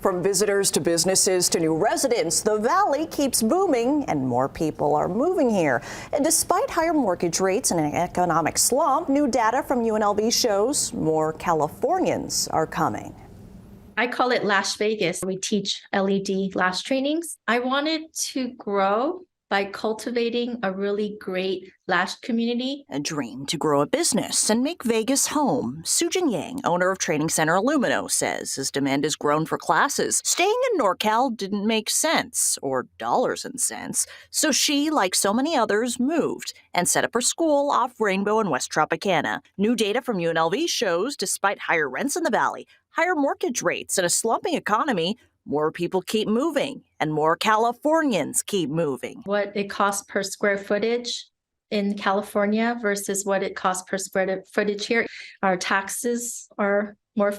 From visitors to businesses to new residents, the Valley keeps booming and more people are moving here. And despite higher mortgage rates and an economic slump, new data from UNLV shows more Californians are coming. I call it Lash Vegas. We teach LED lash trainings. I wanted to grow by cultivating a really great lash community. A dream to grow a business and make Vegas home. Sujin Yang, owner of training center Illumino, says as demand has grown for classes, staying in NorCal didn't make sense, or dollars and cents. So she, like so many others, moved and set up her school off Rainbow in West Tropicana. New data from UNLV shows despite higher rents in the Valley, higher mortgage rates, and a slumping economy, more people keep moving and more Californians keep moving. What it costs per square footage in California versus what it costs per square footage here. Our taxes are more,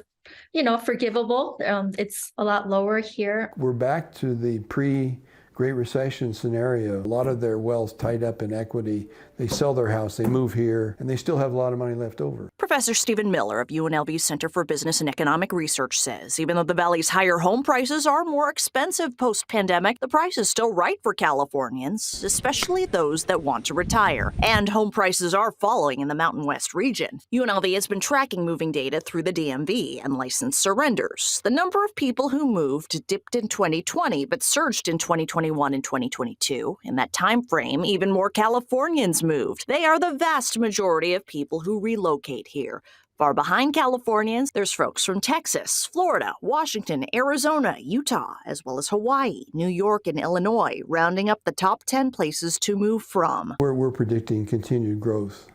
forgivable. It's a lot lower here. We're back to the pre-Great Recession scenario. A lot of their wealth tied up in equity. They sell their house, they move here, and they still have a lot of money left over. Professor Stephen Miller of UNLV's Center for Business and Economic Research says even though the Valley's higher home prices are more expensive post-pandemic, the price is still right for Californians, especially those that want to retire. And home prices are falling in the Mountain West region. UNLV has been tracking moving data through the DMV and license surrenders. The number of people who moved dipped in 2020 but surged in 2021 and 2022. In that time frame, even more Californians moved. They are the vast majority of people who relocate here. Far behind Californians, there's folks from Texas, Florida, Washington, Arizona, Utah, as well as Hawaii, New York, and Illinois, rounding up the top 10 places to move from. We're predicting continued growth.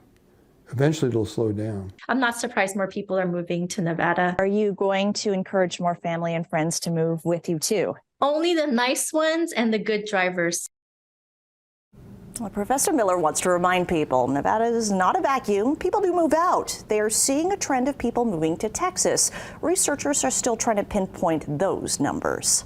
Eventually it'll slow down. I'm not surprised more people are moving to Nevada. Are you going to encourage more family and friends to move with you too? Only the nice ones and the good drivers. Well, Professor Miller wants to remind people Nevada is not a vacuum. People do move out. They are seeing a trend of people moving to Texas. Researchers are still trying to pinpoint those numbers.